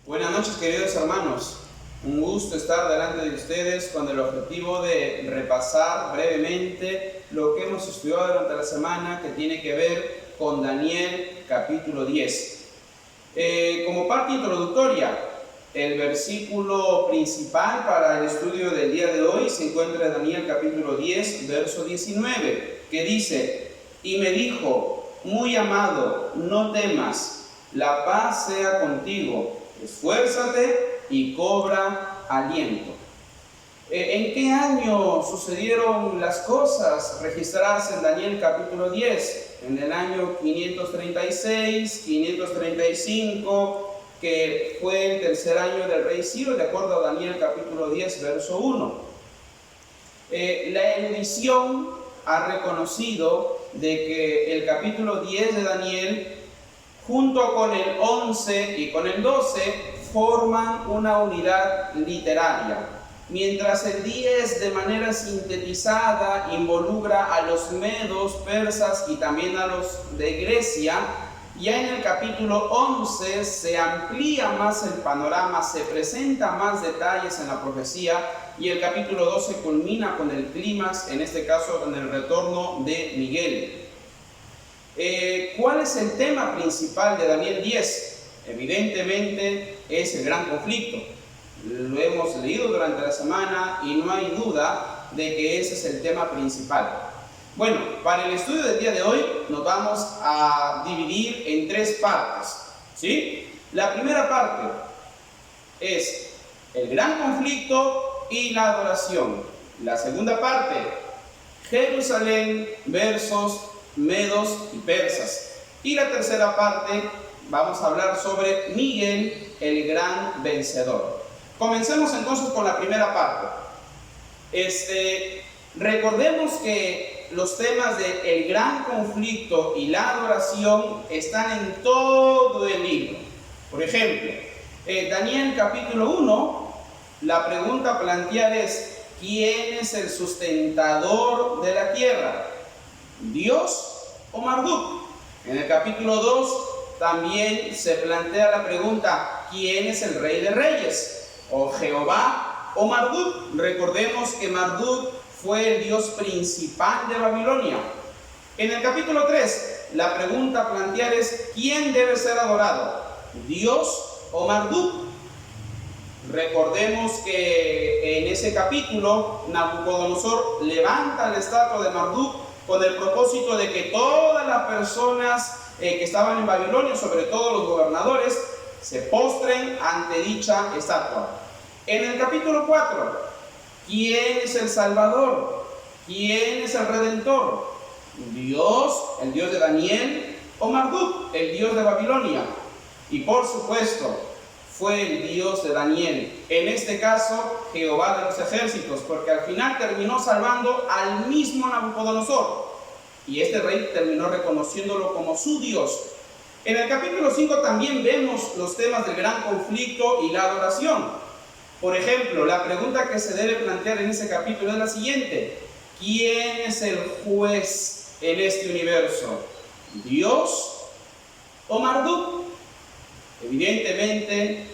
Buenas noches, queridos hermanos. Un gusto estar delante de ustedes con el objetivo de repasar brevemente lo que hemos estudiado durante la semana, que tiene que ver con Daniel capítulo 10. Como parte introductoria, el versículo principal para el estudio del día de hoy se encuentra en Daniel capítulo 10, verso 19, que dice: y me dijo, muy amado, no temas, la paz sea contigo, esfuérzate y cobra aliento. ¿En qué año sucedieron las cosas registradas en Daniel capítulo 10? En el año 536, 535, que fue el tercer año del rey Ciro, de acuerdo a Daniel capítulo 10, verso 1. La erudición ha reconocido de que el capítulo 10 de Daniel, junto con el 11 y con el 12, forman una unidad literaria, mientras el 10 de manera sintetizada involucra a los medos, persas y también a los de Grecia. Ya en el capítulo 11 se amplía más el panorama, se presenta más detalles en la profecía, y el capítulo 12 culmina con el clímax, en este caso con el retorno de Miguel. ¿Cuál es el tema principal de Daniel 10? Evidentemente es el gran conflicto. Lo hemos leído durante la semana y no hay duda de que ese es el tema principal. Bueno, para el estudio del día de hoy nos vamos a dividir en tres partes, ¿sí? La primera parte es el gran conflicto y la adoración. La segunda parte, Jerusalén versus medos y persas. Y la tercera parte, vamos a hablar sobre Miguel, el gran vencedor. Comencemos entonces con la primera parte. Recordemos que los temas de el gran conflicto y la adoración están en todo el libro. Por ejemplo, Daniel capítulo 1, la pregunta a plantear es: ¿quién es el sustentador de la tierra? ¿Dios o Marduk? En el capítulo 2 también se plantea la pregunta: ¿quién es el rey de reyes? ¿O Jehová o Marduk? Recordemos que Marduk fue el dios principal de Babilonia. En el capítulo 3, la pregunta a plantear es: ¿quién debe ser adorado? ¿Dios o Marduk? Recordemos que en ese capítulo Nabucodonosor levanta la estatua de Marduk con el propósito de que todas las personas que estaban en Babilonia, sobre todo los gobernadores, se postren ante dicha estatua. En el capítulo 4, ¿quién es el Salvador? ¿Quién es el Redentor? ¿Dios, el Dios de Daniel, o Marduk, el Dios de Babilonia? Y por supuesto, fue el Dios de Daniel, en este caso Jehová de los ejércitos, porque al final terminó salvando al mismo Nabucodonosor, y este rey terminó reconociéndolo como su Dios. En el capítulo 5 también vemos los temas del gran conflicto y la adoración. Por ejemplo, la pregunta que se debe plantear en ese capítulo es la siguiente: ¿quién es el juez en este universo? ¿Dios o Marduk? Evidentemente,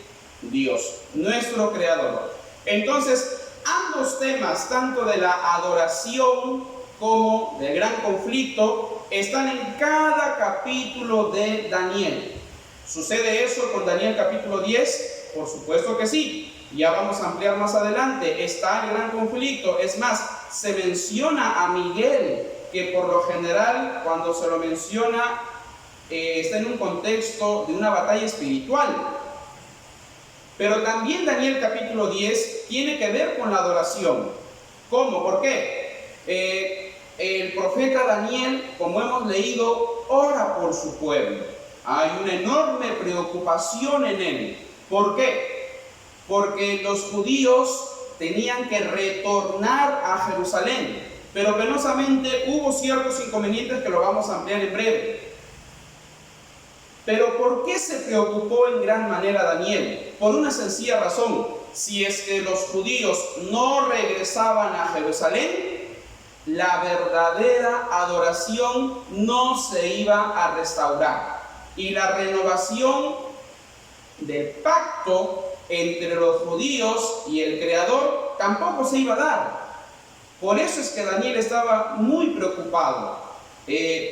Dios, nuestro creador. Entonces, ambos temas, tanto de la adoración como del gran conflicto, están en cada capítulo de Daniel. ¿Sucede eso con Daniel capítulo 10? Por supuesto que sí. Ya vamos a ampliar más adelante. Está el gran conflicto. Es más, se menciona a Miguel, que por lo general cuando se lo menciona está en un contexto de una batalla espiritual. Pero también Daniel capítulo 10 tiene que ver con la adoración. ¿Cómo? ¿Por qué? El profeta Daniel, como hemos leído, ora por su pueblo. Hay una enorme preocupación en él. ¿Por qué? Porque los judíos tenían que retornar a Jerusalén, pero penosamente hubo ciertos inconvenientes que lo vamos a ampliar en breve. Pero ¿por qué se preocupó en gran manera Daniel? Por una sencilla razón: si es que los judíos no regresaban a Jerusalén, la verdadera adoración no se iba a restaurar, y la renovación del pacto entre los judíos y el Creador tampoco se iba a dar. Por eso es que Daniel estaba muy preocupado.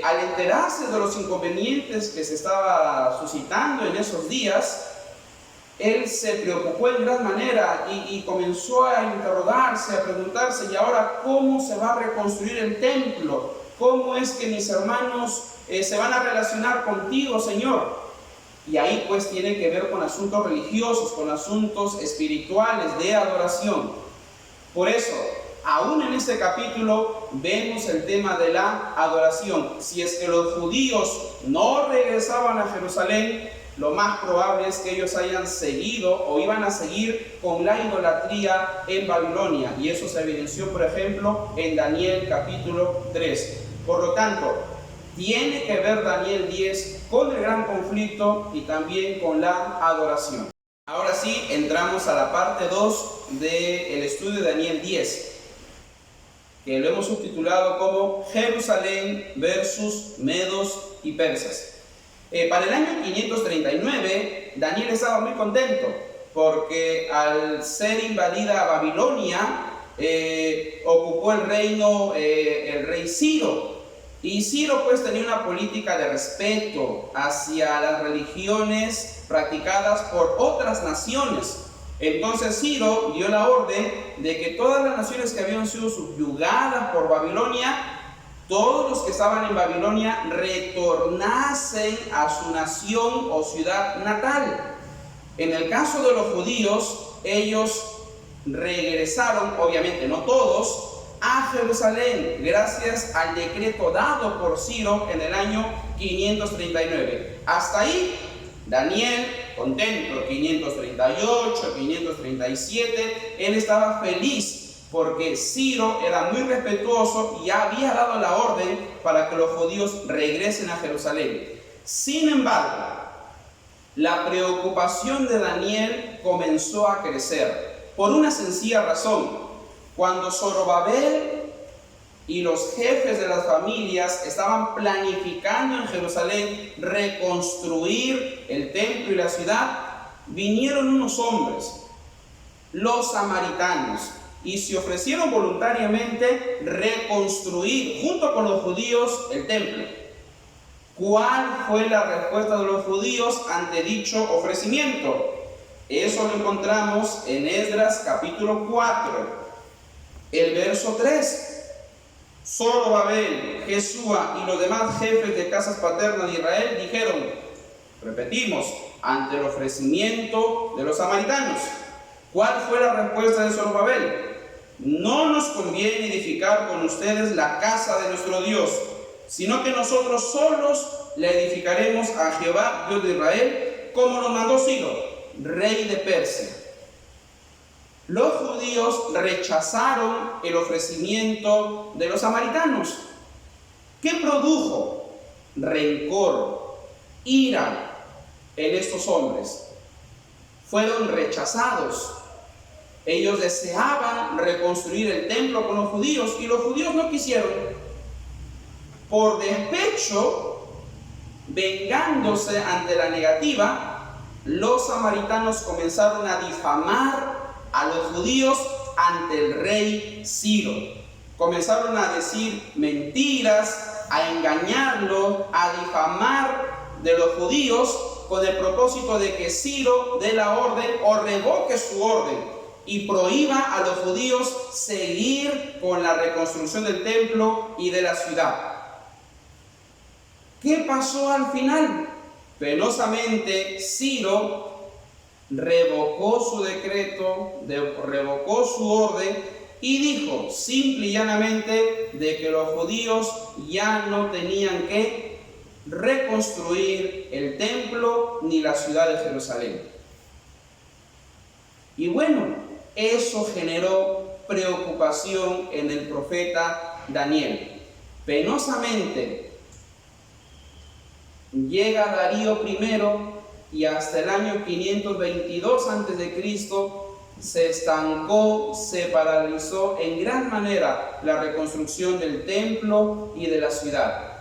Al enterarse de los inconvenientes que se estaba suscitando en esos días, él se preocupó en gran manera y comenzó a interrogarse, a preguntarse: ¿y ahora cómo se va a reconstruir el templo? ¿Cómo es que mis hermanos se van a relacionar contigo, Señor? Y ahí pues tiene que ver con asuntos religiosos, con asuntos espirituales de adoración. Por eso, aún en este capítulo vemos el tema de la adoración. Si es que los judíos no regresaban a Jerusalén, lo más probable es que ellos hayan seguido o iban a seguir con la idolatría en Babilonia. Y eso se evidenció, por ejemplo, en Daniel capítulo 3. Por lo tanto, tiene que ver Daniel 10 con el gran conflicto y también con la adoración. Ahora sí, entramos a la parte 2 del estudio de Daniel 10, que lo hemos subtitulado como Jerusalén versus medos y persas. Para el año 539, Daniel estaba muy contento, porque al ser invadida Babilonia, ocupó el reino el rey Ciro. Y Ciro pues tenía una política de respeto hacia las religiones practicadas por otras naciones. Entonces Ciro dio la orden de que todas las naciones que habían sido subyugadas por Babilonia, todos los que estaban en Babilonia retornasen a su nación o ciudad natal. En el caso de los judíos, ellos regresaron, obviamente no todos, a Jerusalén, gracias al decreto dado por Ciro en el año 539. Hasta ahí, Daniel, contento. 538, 537, él estaba feliz, porque Ciro era muy respetuoso y había dado la orden para que los judíos regresen a Jerusalén. Sin embargo, la preocupación de Daniel comenzó a crecer por una sencilla razón. Cuando Zorobabel y los jefes de las familias estaban planificando en Jerusalén reconstruir el templo y la ciudad, vinieron unos hombres, los samaritanos, y se ofrecieron voluntariamente reconstruir junto con los judíos el templo. ¿Cuál fue la respuesta de los judíos ante dicho ofrecimiento? Eso lo encontramos en Esdras capítulo 4. El verso 3, Zorobabel, Jesúa y los demás jefes de casas paternas de Israel dijeron, repetimos, ante el ofrecimiento de los samaritanos. ¿Cuál fue la respuesta de Zorobabel? No nos conviene edificar con ustedes la casa de nuestro Dios, sino que nosotros solos la edificaremos a Jehová, Dios de Israel, como nos mandó Ciro, rey de Persia. Los judíos rechazaron el ofrecimiento de los samaritanos. ¿Qué produjo? Rencor, ira en estos hombres. Fueron rechazados. Ellos deseaban reconstruir el templo con los judíos y los judíos no quisieron. Por despecho, vengándose ante la negativa, los samaritanos comenzaron a difamar a los judíos ante el rey Ciro. Comenzaron a decir mentiras, a engañarlos, a difamar de los judíos con el propósito de que Ciro dé la orden o revoque su orden y prohíba a los judíos seguir con la reconstrucción del templo y de la ciudad. ¿Qué pasó al final? Penosamente, Ciro revocó su decreto, revocó su orden y dijo simple y llanamente de que los judíos ya no tenían que reconstruir el templo ni la ciudad de Jerusalén. Y bueno, eso generó preocupación en el profeta Daniel. Penosamente, llega Darío I y hasta el año 522 a.C. se estancó, se paralizó en gran manera la reconstrucción del templo y de la ciudad.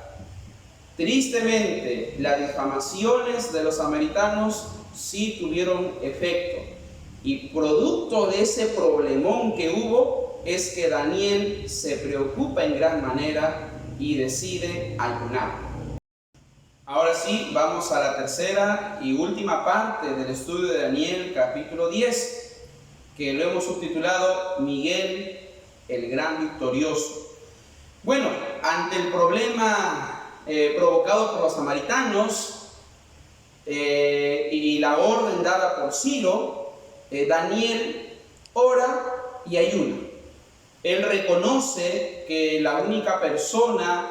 Tristemente, las difamaciones de los samaritanos sí tuvieron efecto. Y producto de ese problemón que hubo es que Daniel se preocupa en gran manera y decide ayunar. Ahora sí, vamos a la tercera y última parte del estudio de Daniel, capítulo 10, que lo hemos subtitulado Miguel, el gran victorioso. Bueno, ante el problema provocado por los samaritanos y la orden dada por Ciro, Daniel ora y ayuna. Él reconoce que la única persona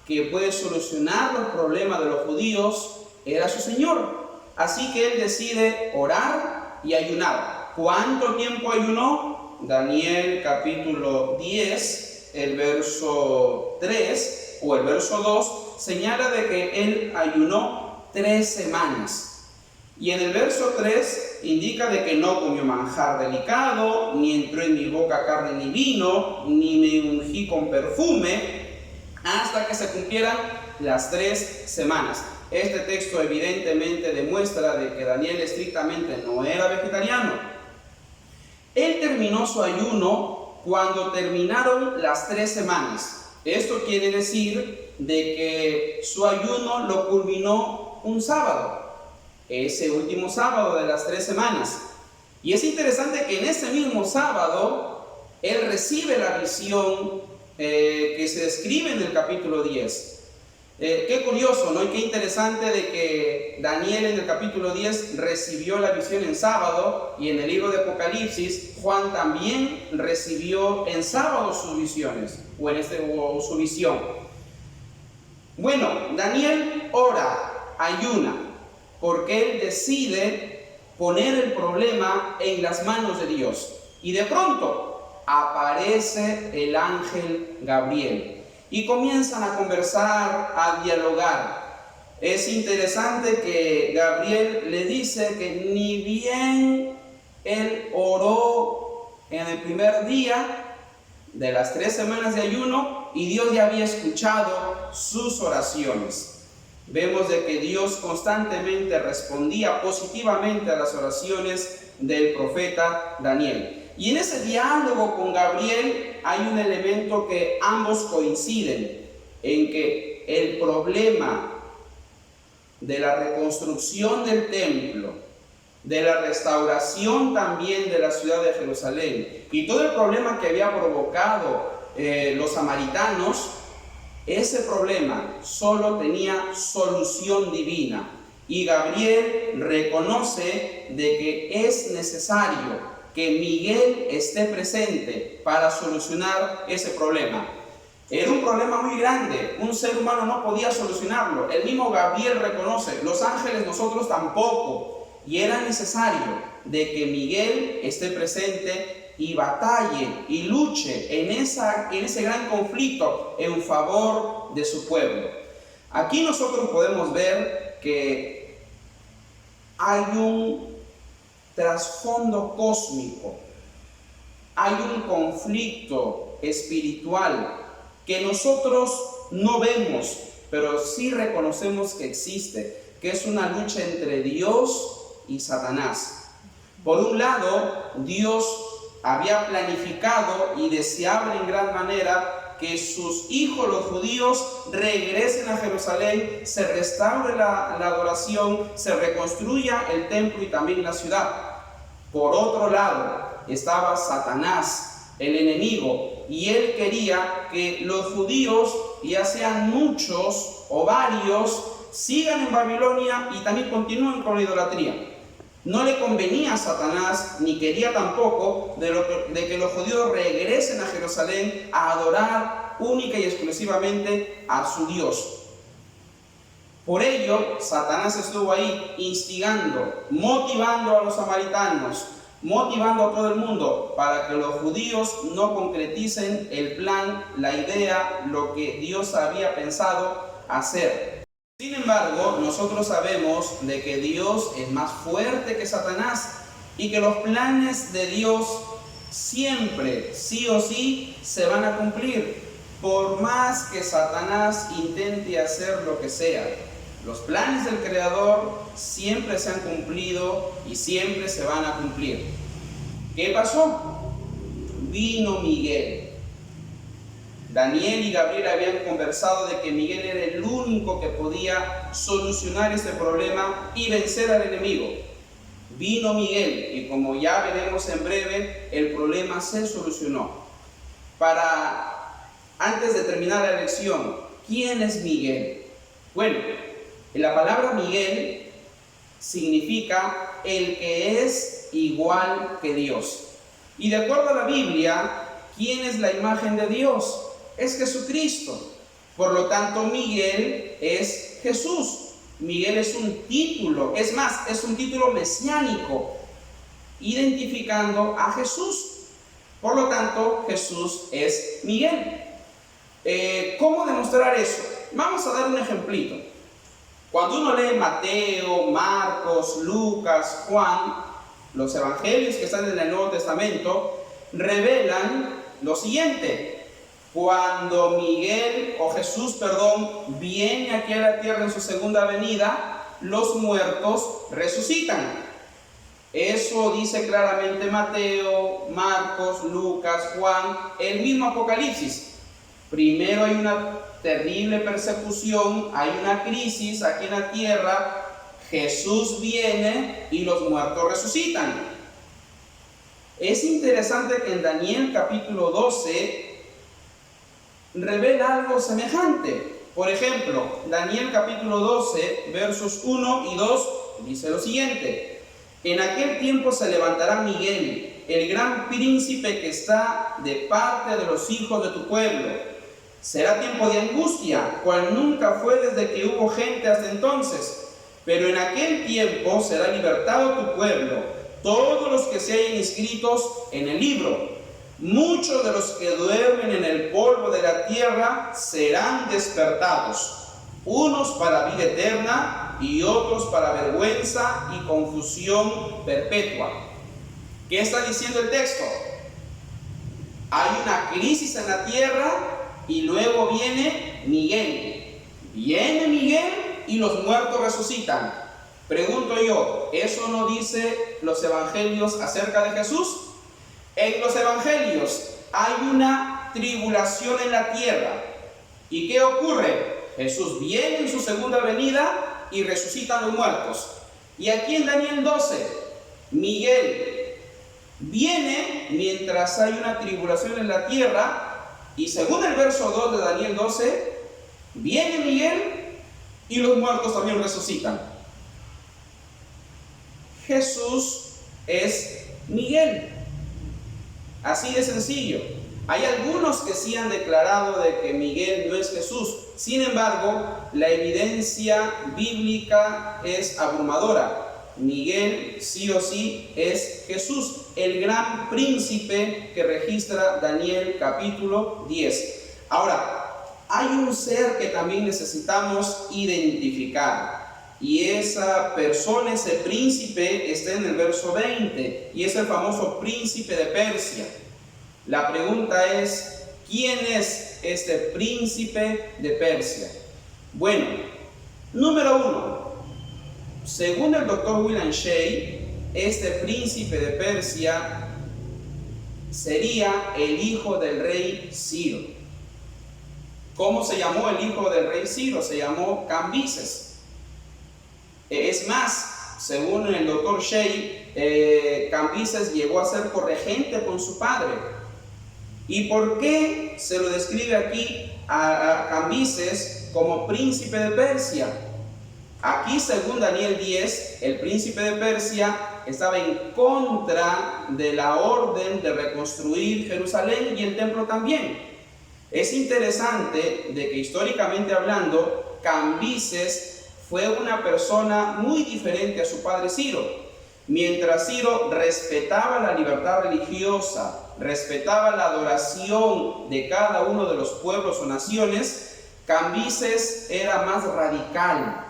que puede solucionar los problemas de los judíos era su Señor. Así que él decide orar y ayunar. ¿Cuánto tiempo ayunó? Daniel capítulo 10, el verso 3 o el verso 2 señala de que él ayunó 3 semanas. Y en el verso 3 indica de que no comió manjar delicado, ni entró en mi boca carne ni vino, ni me ungí con perfume, hasta que se cumplieran las 3 semanas. Este texto evidentemente demuestra de que Daniel estrictamente no era vegetariano. Él terminó su ayuno cuando terminaron las 3 semanas. Esto quiere decir de que su ayuno lo culminó un sábado, ese último sábado de las 3 semanas. Y es interesante que en ese mismo sábado él recibe la visión que se describe en el capítulo 10. Qué curioso, ¿no? Y qué interesante de que Daniel en el capítulo 10 recibió la visión en sábado, y en el libro de Apocalipsis Juan también recibió en sábado sus visiones, o su visión. Bueno, Daniel ora, ayuna, porque él decide poner el problema en las manos de Dios. Y de pronto aparece el ángel Gabriel y comienzan a conversar, a dialogar. Es interesante que Gabriel le dice que ni bien él oró en el primer día de las 3 semanas de ayuno y Dios ya había escuchado sus oraciones. Vemos de que Dios constantemente respondía positivamente a las oraciones del profeta Daniel. Y en ese diálogo con Gabriel hay un elemento que ambos coinciden, en que el problema de la reconstrucción del templo, de la restauración también de la ciudad de Jerusalén, y todo el problema que había provocado los samaritanos, ese problema solo tenía solución divina. Y Gabriel reconoce de que es necesario que Miguel esté presente para solucionar ese problema. Era un problema muy grande, un ser humano no podía solucionarlo. El mismo Gabriel reconoce, los ángeles nosotros tampoco. Y era necesario de que Miguel esté presente y batalle y luche en ese gran conflicto en favor de su pueblo. Aquí nosotros podemos ver que hay un trasfondo cósmico, hay un conflicto espiritual que nosotros no vemos, pero sí reconocemos que existe, que es una lucha entre Dios y Satanás. Por un lado, Dios había planificado y deseaba en gran manera que sus hijos, los judíos, regresen a Jerusalén, se restaure la adoración, se reconstruya el templo y también la ciudad. Por otro lado, estaba Satanás, el enemigo, y él quería que los judíos, ya sean muchos o varios, sigan en Babilonia y también continúen con la idolatría. No le convenía a Satanás, ni quería tampoco, de que los judíos regresen a Jerusalén a adorar única y exclusivamente a su Dios. Por ello, Satanás estuvo ahí instigando, motivando a los samaritanos, motivando a todo el mundo para que los judíos no concreticen el plan, la idea, lo que Dios había pensado hacer. Sin embargo, nosotros sabemos de que Dios es más fuerte que Satanás y que los planes de Dios siempre, sí o sí, se van a cumplir, por más que Satanás intente hacer lo que sea. Los planes del Creador siempre se han cumplido y siempre se van a cumplir. ¿Qué pasó? Vino Miguel. Daniel y Gabriel habían conversado de que Miguel era el único que podía solucionar este problema y vencer al enemigo. Vino Miguel y, como ya veremos en breve, el problema se solucionó. Antes de terminar la lección, ¿quién es Miguel? Bueno, la palabra Miguel significa el que es igual que Dios. Y de acuerdo a la Biblia, ¿quién es la imagen de Dios? Es Jesucristo. Por lo tanto, Miguel es Jesús. Miguel es un título, es más, es un título mesiánico, identificando a Jesús. Por lo tanto, Jesús es Miguel. ¿Cómo demostrar eso? Vamos a dar un ejemplito. Cuando uno lee Mateo, Marcos, Lucas, Juan, los evangelios que están en el Nuevo Testamento revelan lo siguiente. Cuando Jesús, viene aquí a la tierra en su segunda venida, los muertos resucitan. Eso dice claramente Mateo, Marcos, Lucas, Juan, el mismo Apocalipsis. Primero hay una terrible persecución, hay una crisis aquí en la tierra, Jesús viene y los muertos resucitan. Es interesante que en Daniel capítulo 12 revela algo semejante. Por ejemplo, Daniel capítulo 12, versos 1 y 2, dice lo siguiente: en aquel tiempo se levantará Miguel, el gran príncipe que está de parte de los hijos de tu pueblo. Será tiempo de angustia, cual nunca fue desde que hubo gente hasta entonces. Pero en aquel tiempo será libertado tu pueblo, todos los que se hayan inscritos en el libro. Muchos de los que duermen en el polvo de la tierra serán despertados, unos para vida eterna y otros para vergüenza y confusión perpetua. ¿Qué está diciendo el texto? Hay una crisis en la tierra y luego viene Miguel. Viene Miguel y los muertos resucitan. Pregunto yo, ¿eso no dice los evangelios acerca de Jesús? En los evangelios hay una tribulación en la tierra. ¿Y qué ocurre? Jesús viene en su segunda venida y resucitan los muertos. Y aquí en Daniel 12, Miguel viene mientras hay una tribulación en la tierra. Y según el verso 2 de Daniel 12, viene Miguel y los muertos también resucitan. Jesús es Miguel. Así de sencillo. Hay algunos que sí han declarado de que Miguel no es Jesús. Sin embargo, la evidencia bíblica es abrumadora. Miguel sí o sí es Jesús, el gran príncipe que registra Daniel capítulo 10. Ahora, hay un ser que también necesitamos identificar. Y esa persona, ese príncipe, está en el verso 20. Y es el famoso príncipe de Persia. La pregunta es, ¿quién es este príncipe de Persia? Bueno, número 1. Según el doctor William Shea, este príncipe de Persia sería el hijo del rey Ciro. ¿Cómo se llamó el hijo del rey Ciro? Se llamó Cambises. Es más, según el doctor Shea, Cambises llegó a ser corregente con su padre. ¿Y por qué se lo describe aquí a Cambises como príncipe de Persia? Aquí, según Daniel 10, el príncipe de Persia estaba en contra de la orden de reconstruir Jerusalén y el templo también. Es interesante de que históricamente hablando, Cambises fue una persona muy diferente a su padre Ciro. Mientras Ciro respetaba la libertad religiosa, respetaba la adoración de cada uno de los pueblos o naciones, Cambises era más radical.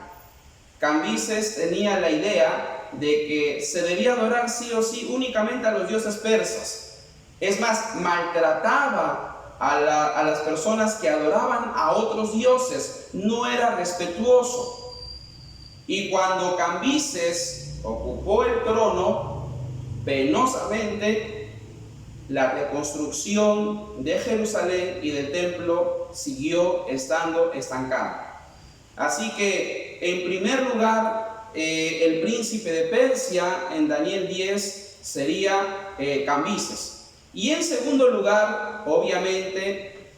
Cambises tenía la idea de que se debía adorar sí o sí únicamente a los dioses persas. Es más, maltrataba a las personas que adoraban a otros dioses, no era respetuoso. Y cuando Cambises ocupó el trono, penosamente la reconstrucción de Jerusalén y del templo siguió estando estancada. Así que, en primer lugar, el príncipe de Persia en Daniel 10 sería Cambises. Y en segundo lugar, obviamente,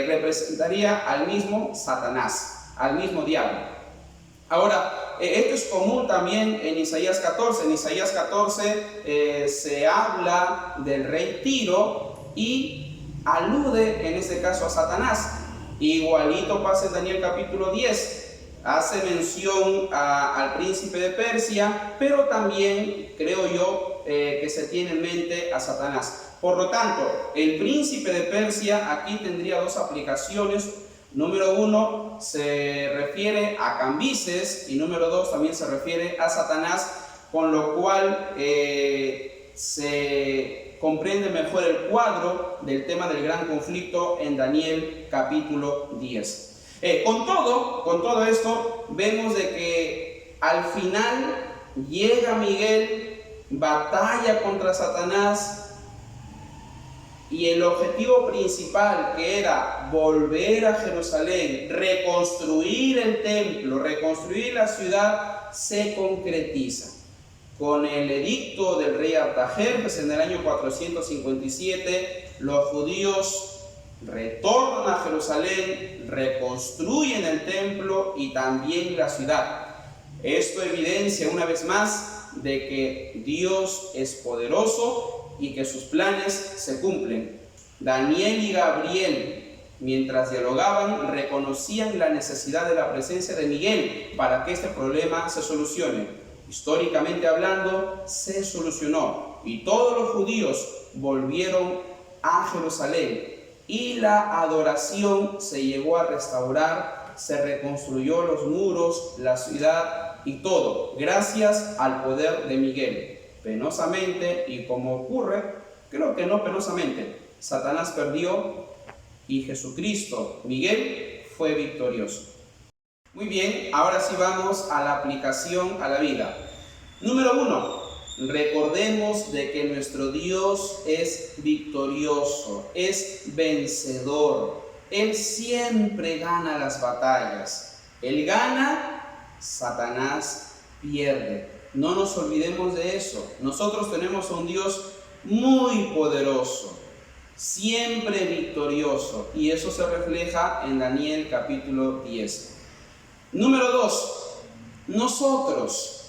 representaría al mismo Satanás, al mismo diablo. Ahora, esto es común también en Isaías 14. En Isaías 14 se habla del rey Tiro y alude en este caso a Satanás. Igualito pasa en Daniel capítulo 10. Hace mención al príncipe de Persia, pero también creo yo que se tiene en mente a Satanás. Por lo tanto, el príncipe de Persia aquí tendría dos aplicaciones. Número uno se refiere a Cambises y número dos también se refiere a Satanás, con lo cual se comprende mejor el cuadro del tema del gran conflicto en Daniel capítulo 10. Con todo esto, vemos de que al final llega Miguel, batalla contra Satanás, y el objetivo principal, que era volver a Jerusalén, reconstruir el templo, reconstruir la ciudad, se concretiza. Con el edicto del rey Artajerjes en el año 457, los judíos retornan a Jerusalén, reconstruyen el templo y también la ciudad. Esto evidencia una vez más de que Dios es poderoso y que sus planes se cumplen. Daniel y Gabriel, mientras dialogaban, reconocían la necesidad de la presencia de Miguel para que este problema se solucione. Históricamente hablando, se solucionó y todos los judíos volvieron a Jerusalén y la adoración se llegó a restaurar, se reconstruyó los muros, la ciudad y todo, gracias al poder de Miguel. Penosamente, y como ocurre, creo que no penosamente, Satanás perdió y Jesucristo, Miguel, fue victorioso. Muy bien, ahora sí vamos a la aplicación a la vida. Número 1, recordemos de que nuestro Dios es victorioso, es vencedor. Él siempre gana las batallas. Él gana, Satanás pierde. No nos olvidemos de eso. Nosotros tenemos a un Dios muy poderoso, siempre victorioso, y eso se refleja en Daniel capítulo 10. Número 2, nosotros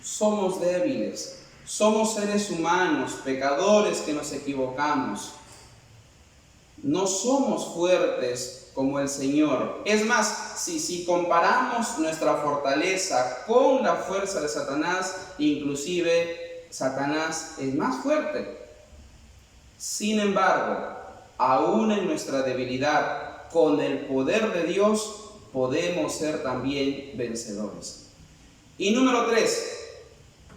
somos débiles, somos seres humanos, pecadores que nos equivocamos. No somos fuertes como el Señor. Es más, si comparamos nuestra fortaleza con la fuerza de Satanás, inclusive Satanás es más fuerte. Sin embargo, aún en nuestra debilidad, con el poder de Dios, podemos ser también vencedores. Y número 3,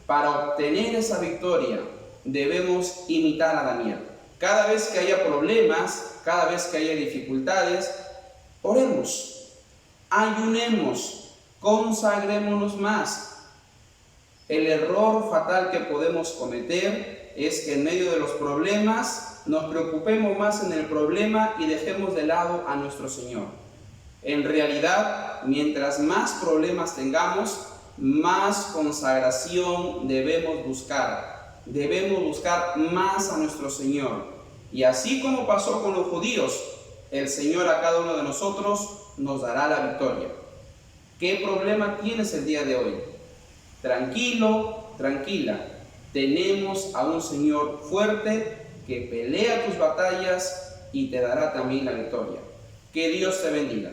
para obtener esa victoria, debemos imitar a Daniel. Cada vez que haya problemas, cada vez que haya dificultades, oremos, ayunemos, consagrémonos más. El error fatal que podemos cometer es que en medio de los problemas nos preocupemos más en el problema y dejemos de lado a nuestro Señor. En realidad, mientras más problemas tengamos, más consagración debemos buscar. Debemos buscar más a nuestro Señor. Y así como pasó con los judíos, el Señor a cada uno de nosotros nos dará la victoria. ¿Qué problema tienes el día de hoy? Tranquilo, tranquila. Tenemos a un Señor fuerte que pelea tus batallas y te dará también la victoria. Que Dios te bendiga.